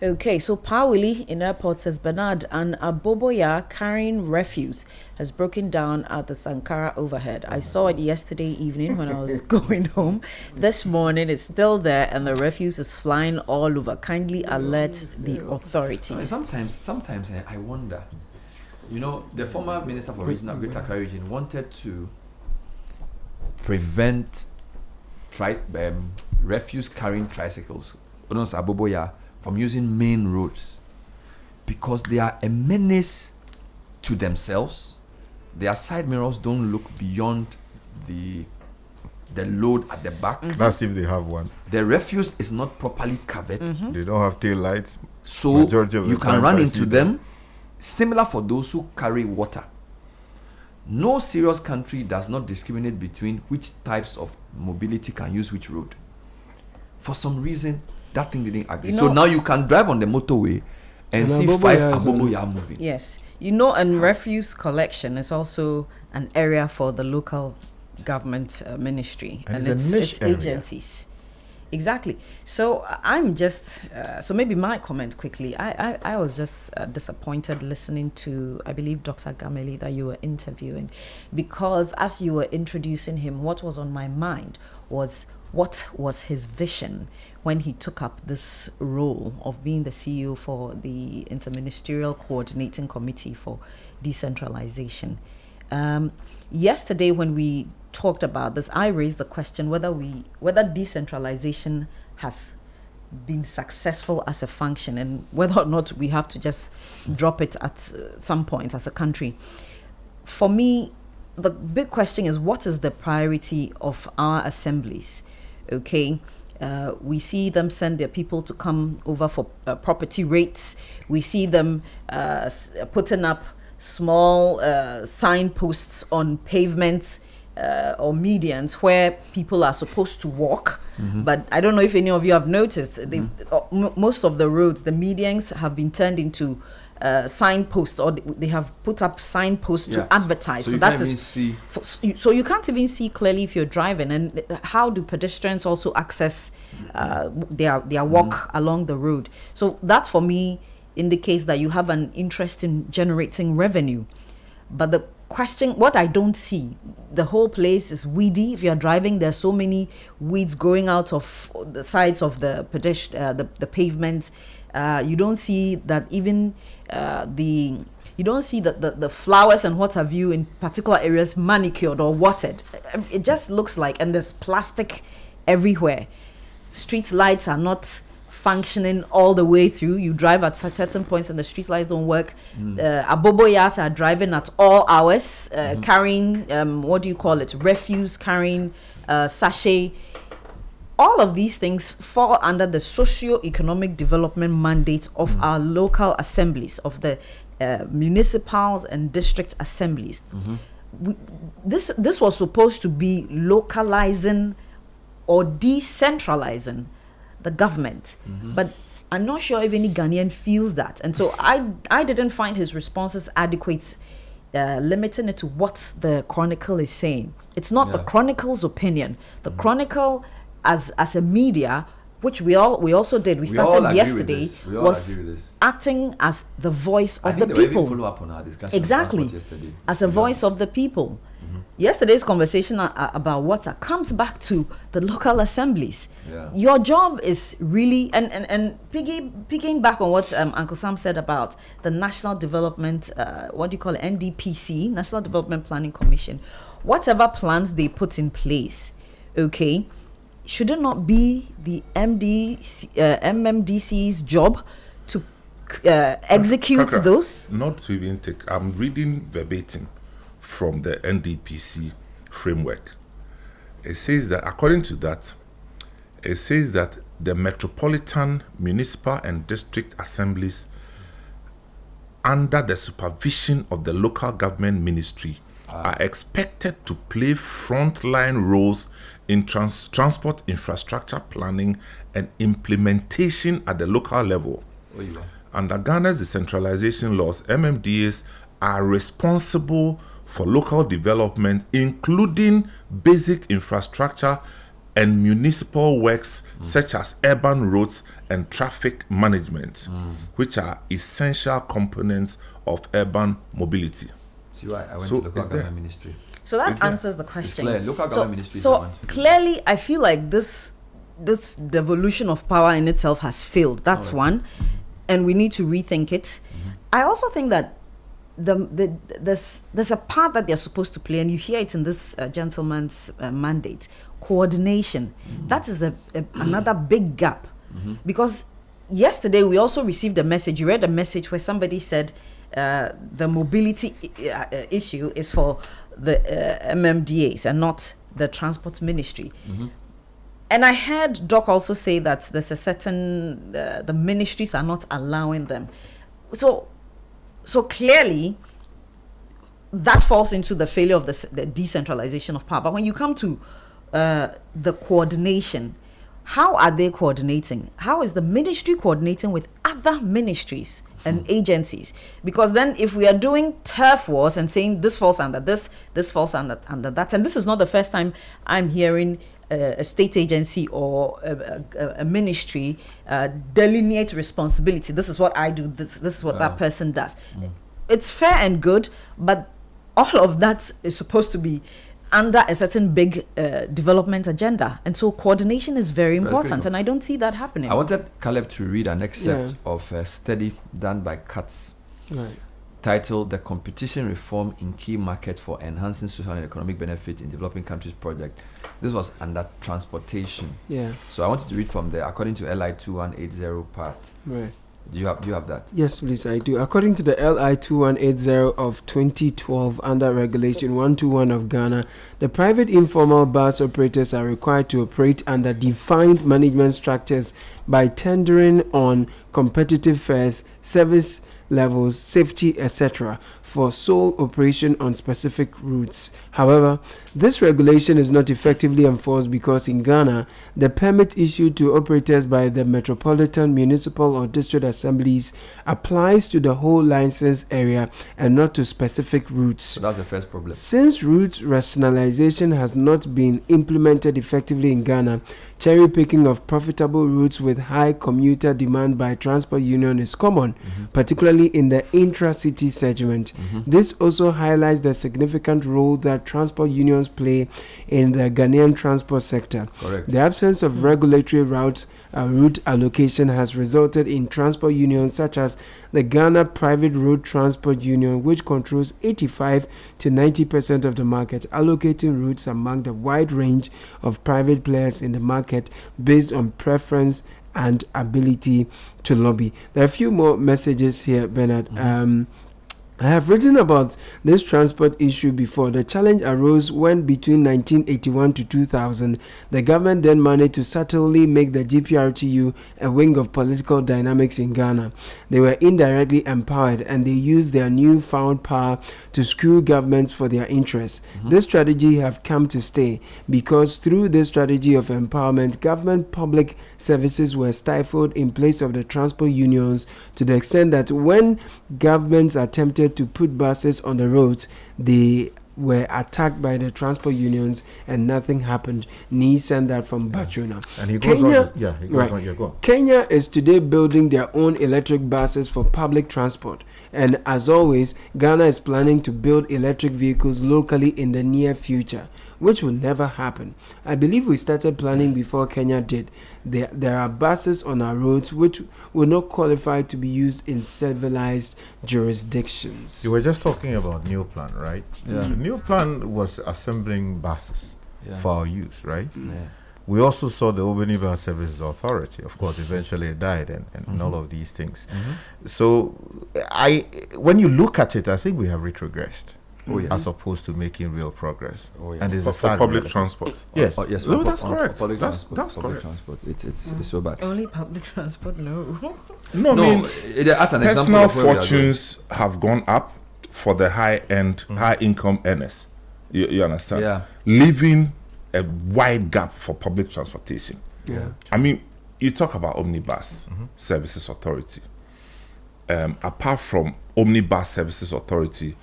Okay, so Pawili in airport says Bernard, an Aboboya carrying refuse has broken down at the Sankara overhead. I saw it yesterday evening when I was going home. This morning it's still there and the refuse is flying all over. Kindly alert the authorities. Sometimes I wonder. You know, the former Minister for Regional Greater Accra Region wanted to prevent refuse carrying tricycles, Aboboya, from using main roads because they are a menace to themselves. Their side mirrors don't look beyond the load at the back. That's if they have one. The refuse is not properly covered. They don't have tail lights. So you can run into them. Similar for those who carry water. No serious country does not discriminate between which types of mobility can use which road. For some reason, that thing didn't agree. So now you can drive on the motorway and see 5 Aboboya moving. Yes. And refuse collection is also an area for the local government ministry and its agencies. Exactly. So I'm just, so maybe my comment quickly. I was just disappointed listening to, I believe, Dr. Gameli that you were interviewing, because as you were introducing him, what was on my mind was what was his vision when he took up this role of being the CEO for the Inter-Ministerial Coordinating Committee for Decentralization. Yesterday when we talked about this, I raised the question whether decentralization has been successful as a function and whether or not we have to just drop it at some point as a country. For me, the big question is, what is the priority of our assemblies? Okay, we see them send their people to come over for property rates. We see them putting up small signposts on pavements or medians where people are supposed to walk. But I don't know if any of you have noticed, most of the roads, the medians have been turned into signposts, or they have put up signposts to advertise. So that is so you can't even see clearly if you're driving. And how do pedestrians also access their walk along the road? So that for me indicates that you have an interest in generating revenue. But the question, what I don't see, the whole place is weedy. If you're driving, there's so many weeds growing out of the sides of the the pavements. You don't see that even you don't see that the flowers and what have you in particular areas manicured or watered. It just looks like, and there's plastic everywhere. Street lights are not functioning all the way through. You drive at certain points and the street lights don't work. Aboboyas are driving at all hours, carrying refuse, carrying sachet. All of these things fall under the socio-economic development mandate of our local assemblies, of the municipals and district assemblies. This was supposed to be localizing or decentralizing the government, but I'm not sure if any Ghanaian feels that. And so I didn't find his responses adequate, limiting it to what the Chronicle is saying. It's not the Chronicle's opinion. The Chronicle, as a media, which we also did. We started yesterday, was acting as the voice of the people. Follow up on our discussion exactly, as a voice of the people. yesterday's conversation about water comes back to the local assemblies. Yeah. Your job is really, and picking back on what Uncle Sam said about the National Development, what do you call it, NDPC, National Development Planning Commission. Whatever plans they put in place, okay, should it not be the MMDC's job to execute Kaka, those? Not to even take. I'm reading verbatim from the NDPC framework. It says that, according to that, it says that the metropolitan, municipal, and district assemblies, under the supervision of the local government ministry, are expected to play frontline roles in transport infrastructure planning and implementation at the local level. Under Ghana's decentralization laws, MMDAs are responsible for local development, including basic infrastructure and municipal works such as urban roads and traffic management, which are essential components of urban mobility. See why I went So to local is there- government ministry. So that Is there- answers the question. clear. Local government ministry is the So one to do. clearly, I feel like this devolution of power in itself has failed. That's one, and we need to rethink it. I also think that there's a part that they're supposed to play, and you hear it in this gentleman's mandate: coordination. That is another big gap, because yesterday we also received a message. You read a message where somebody said the mobility issue is for the MMDAs and not the transport ministry. And I heard Doc also say that there's a certain the ministries are not allowing them. So clearly that falls into the failure of the decentralization of power. But when you come to the coordination, how are they coordinating? How is the ministry coordinating with other ministries and agencies? Because then if we are doing turf wars and saying this falls under this falls under that, and this is not the first time I'm hearing a state agency or a ministry delineate responsibility. This is what I do, this is what that person does. It's fair and good, but all of that is supposed to be under a certain big development agenda, and so coordination is very important, and I don't see that happening. I wanted Caleb to read an excerpt of a study done by CATS titled "The Competition Reform in Key Markets for Enhancing Social and Economic Benefit in Developing Countries" project. This was under transportation. So I wanted to read from the according to LI 2180 part. Do you have that? Yes, please, I do. According to the LI 2180 of 2012 under Regulation 121 of Ghana, the private informal bus operators are required to operate under defined management structures by tendering on competitive fares, service levels, safety, etc., for sole operation on specific routes. However, this regulation is not effectively enforced because in Ghana, the permit issued to operators by the metropolitan, municipal, or district assemblies applies to the whole license area and not to specific routes. So that's the first problem. Since route rationalization has not been implemented effectively in Ghana, cherry picking of profitable routes with high commuter demand by transport union is common, particularly in the intra-city segment. This also highlights the significant role that transport unions play in the Ghanaian transport sector. Correct. The absence of regulatory route allocation has resulted in transport unions such as the Ghana Private Road Transport Union, which controls 85 to 90% of the market, allocating routes among the wide range of private players in the market based on preference and ability to lobby. There are a few more messages here, Bernard. I have written about this transport issue before. The challenge arose when between 1981 to 2000, the government then managed to subtly make the GPRTU a wing of political dynamics in Ghana. They were indirectly empowered and they used their newfound power to screw governments for their interests. This strategy have come to stay because through this strategy of empowerment, government public services were stifled in place of the transport unions to the extent that when governments attempted to put buses on the roads, they were attacked by the transport unions and nothing happened. Nee sent that from Bachuna. And he goes Kenya, on. He goes on. Yeah, go on. Kenya is today building their own electric buses for public transport. And as always, Ghana is planning to build electric vehicles locally in the near future, which will never happen. I believe we started planning before Kenya did. There are buses on our roads which will not qualify to be used in civilized jurisdictions. You were just talking about New Plan, right? Yeah. The New Plan was assembling buses for our use, right? Yeah. We also saw the Omni Bus Services Authority. Of course, eventually it died, and all of these things. So, when you look at it, I think we have retrogressed. Oh, yeah. As opposed to making real progress. Oh, yes. And it's For a sad public reality. transport. Yes. Oh, yes, No, for that's on correct. Public That's public correct. transport. It's so bad. Only public transport, no. No, I mean, as an example personal of where we are going. fortunes have gone up for the high-end, high-income earners. You understand? Yeah. Leaving a wide gap for public transportation. Yeah. I mean, you talk about Omnibus Services Authority. Apart from Omnibus Services Authority,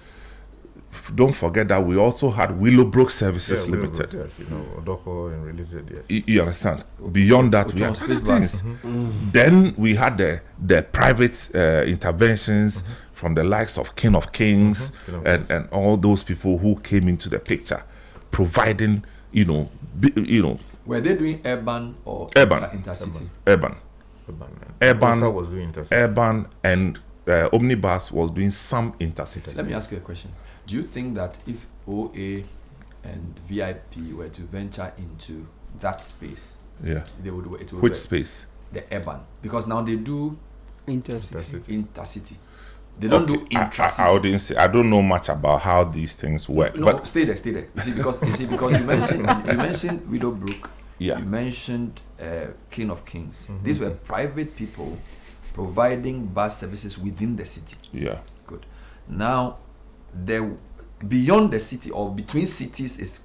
don't forget that we also had Willowbrook Services Limited. Yes, you know, Odoko and related, yes. You understand? Beyond that, we had other things. Then we had the private interventions from the likes of King of Kings and all those people who came into the picture, providing, Were they doing urban or Urban. intercity? urban, Urban was doing intercity. urban, and Omnibus was doing some intercity. Let me ask you a question. Do you think that if OA and VIP were to venture into that space, Yeah. they would? It would Which work? space? The urban, because now they do Intercity. intercity. They don't do I intracity. wouldn't say. I don't know much about how these things work, No, but stay there. You see, because you mentioned Willowbrook. Yeah. You mentioned King of Kings. These were private people providing bus services within the city. yeah. Good. Now, beyond the city or between cities is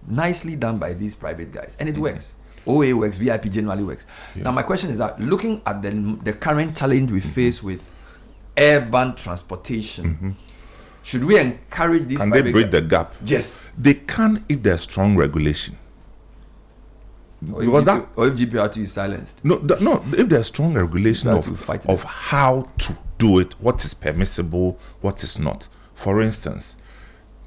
nicely done by these private guys, and it works. OA works, VIP generally works. Yeah. Now, my question is that looking at the current challenge we face with urban transportation, should we encourage these Can they private bridge guys? the gap? Yes. They can if there's strong regulation. Or Because if GPRTU is silenced. No, if there's strong regulation That will fight of it. how to do it, what is permissible, what is not. For instance,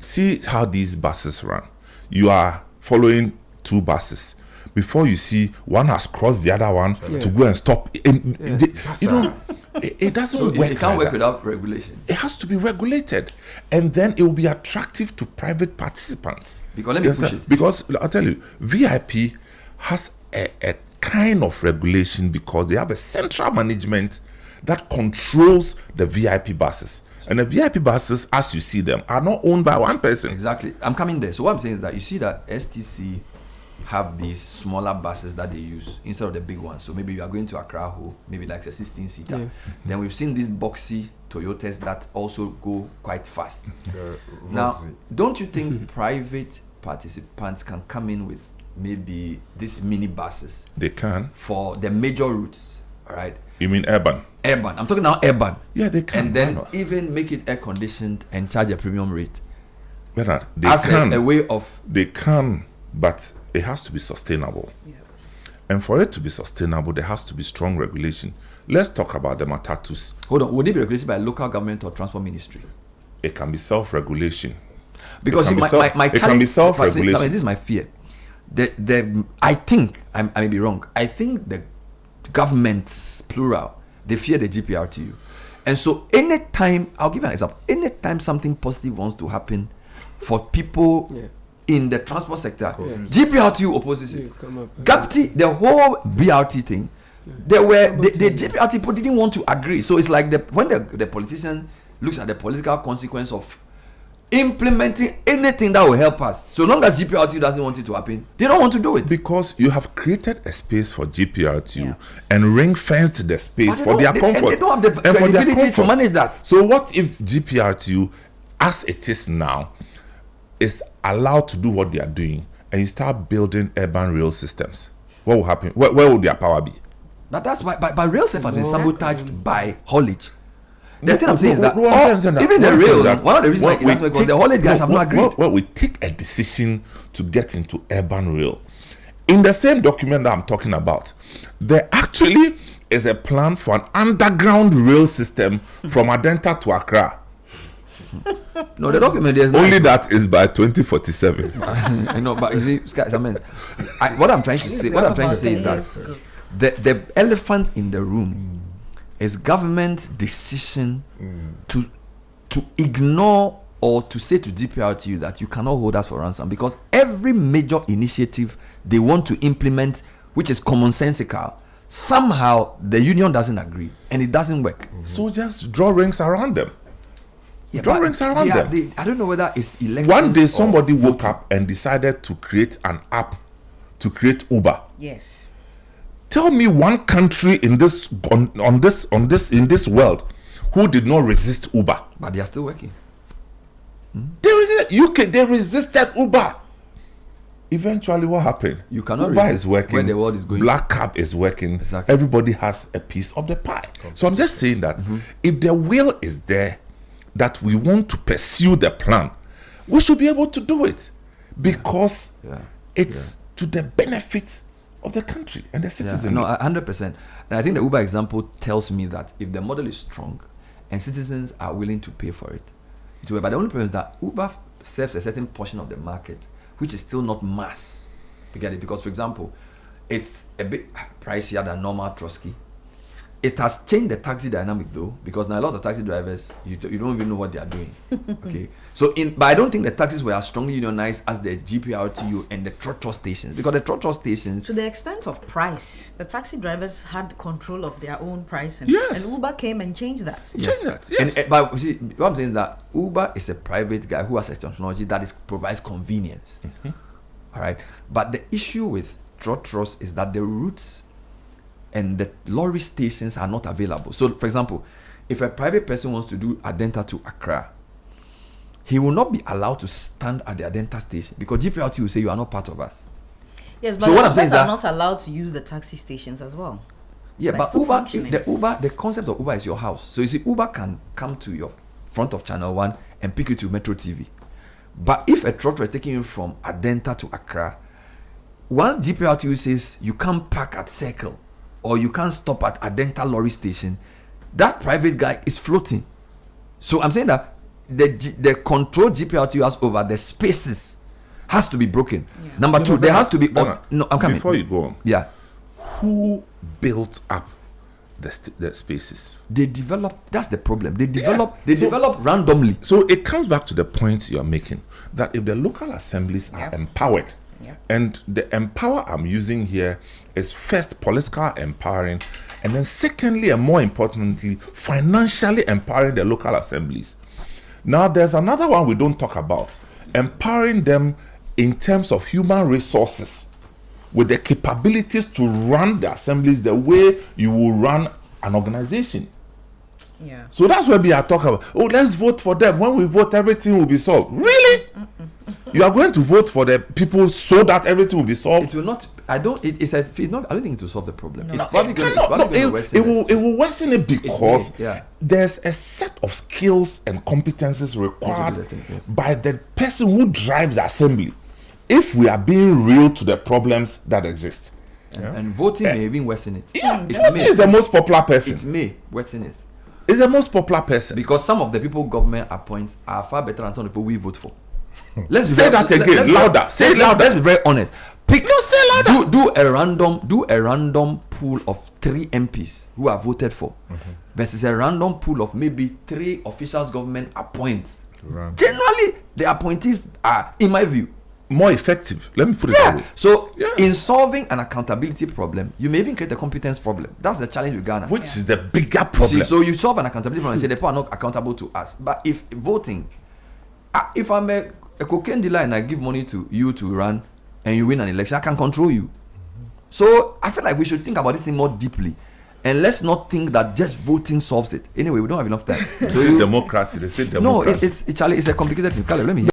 see how these buses run. You are following two buses. Before you see, one has crossed the other one to go and stop. And it doesn't So work. it can't like work that. without regulation. It has to be regulated, and then it will be attractive to private participants. Because let me Yes, push sir. it. Because I'll tell you, VIP has a kind of regulation because they have a central management that controls the VIP buses. And the VIP buses, as you see them, are not owned by one person. Exactly. I'm coming there. So what I'm saying is that you see that STC have these smaller buses that they use instead of the big ones. So maybe you are going to Accra, maybe like a 16-seater. Yeah. Then we've seen these boxy Toyotas that also go quite fast. Now, don't you think private participants can come in with maybe these mini buses They can. for the major routes? All right. You mean urban? Urban. I'm talking now urban. Yeah, they can. And Why then not? even make it air conditioned and charge a premium rate. Bernard, they As can. a way of They can, but it has to be sustainable. And for it to be sustainable, there has to be strong regulation. Let's talk about the matatus. hold on, would it be regulated by local government or transport ministry? It can be self-regulation. Because It can see, be my self- it can challenge, be self-regulation. this is my fear. I think I may be wrong. I think the governments, plural, they fear the GPRTU, and so anytime, I'll give you an example. Anytime something positive wants to happen for people in the transport sector, GPRTU opposes it. Gov't, the whole BRT thing, the GPRT people didn't want to agree. So it's like when the politician looks at the political consequence of implementing anything that will help us, so long as GPRTU doesn't want it to happen, they don't want to do it. Because you have created a space for GPRTU and ring-fenced the space But they for don't- their they- comfort. and they don't have the And for their credibility to comfort. manage that. So what if GPRTU, as it is now, is allowed to do what they are doing, and you start building urban rail systems? What will happen? Where will their power be? That's why. But rail safe has been sabotaged by haulage. The thing I'm saying is that even the One rail, that one of the reasons why we it's because take- the haulage guys have not agreed. Well, we take a decision to get into urban rail. In the same document that I'm talking about, there actually is a plan for an underground rail system from Adenta to Accra. No, the document is Only that is by 2047. I know, but you see, guys, what I'm trying to say is that the elephant in the room is government decision to ignore or to say to GPRTU that you cannot hold us for ransom, because every major initiative they want to implement, which is commonsensical, somehow the union doesn't agree and it doesn't work. So just draw rings around them. Yeah, Draw but rings around them. I don't know whether it's election. One day somebody woke up and decided to create an app to create Uber. Yes. Tell me one country in this in this world who did not resist Uber. But they are still working. They resisted Uber. Eventually, what happened? You cannot Uber resist is working. where the world is going. Black Cab is working. Exactly. Everybody has a piece of the pie. So I'm just saying that if the will is there, that we want to pursue the plan, we should be able to do it, because it's to the benefit of the country and the citizens. No, 100%. And I think the Uber example tells me that if the model is strong and citizens are willing to pay for it, it will. But the only problem is that Uber serves a certain portion of the market which is still not mass. You get it? Because, for example, it's a bit pricier than normal Trotsky. It has changed the taxi dynamic though, because now a lot of taxi drivers, you don't even know what they are doing. Okay, but I don't think the taxis were as strongly unionized as the GPRTU and the trotro stations, because the trotro stations, To the extent of price, the taxi drivers had control of their own pricing. Yes. And Uber came and changed that. Yes. Yes. And but you see, what I'm saying is that Uber is a private guy who has a technology that provides convenience. All right, but the issue with trotros is that the routes and the lorry stations are not available. So, for example, if a private person wants to do Adenta to Accra, he will not be allowed to stand at the Adenta station, because GPRT will say you are not part of us. Yes, but So the what I'm saying others is are that- not allowed to use the taxi stations as well. Yeah, They're but still Uber, functioning. the concept of Uber is your house. So you see, Uber can come to your front of ChannelOne and pick you to Metro TV. But if a trotro is taking you from Adenta to Accra, once GPRTU says you can't park at Circle or you can't stop at Adenta lorry station, that private guy is floating. So I'm saying that the control GPRTU has over the spaces has to be broken. Yeah. Number two, there has to be. Bernard, No, I'm coming. Before you go on, Yeah. who built up the spaces? They develop. That's the problem. They develop. They develop randomly. So it comes back to the point you are making, that if the local assemblies are Yep. empowered, Yep. and the empower I'm using here is first political empowering, and then secondly and more importantly, financially empowering the local assemblies. Now there's another one we don't talk about, empowering them in terms of human resources, with the capabilities to run the assemblies the way you will run an organization. Yeah. So that's what we are talking about. Oh, let's vote for them. When we vote, everything will be solved. Really? You are going to vote for the people so that everything will be solved? It will not. I don't. It's not. I don't think it will solve the problem. No. It's probably going to worsen it. It will worsen it because yeah. there's a set of skills and competencies required That's a good thing, yes. by the person who drives the assembly, if we are being real to the problems that exist. And voting may even worsen it. Yeah, It Gov't may. is the most popular person. It may worsen it, It's the most popular person. because some of the people government appoints are far better than some of the people we vote for. Let's Say that again, louder. Say it louder. Let's be very honest. Pick. No, say louder. Do a random pool of 3 MPs who are voted for, versus a random pool of maybe 3 officials government appoints. Right. Generally, the appointees are, in my view, More effective. Let me put it that yeah. way. So Yeah. in solving an accountability problem, you may even create a competence problem. That's the challenge with Ghana. Which is the bigger See, problem. so you solve an accountability problem and say the people are not accountable to us. But if voting, if I'm a cocaine dealer and I give money to you to run and you win an election, I can control you. So I feel like we should think about this thing more deeply. And let's not think that just voting solves it. Anyway, we don't have enough time. They say democracy. They say No, democracy. it's a complicated thing. Caleb, let me hear.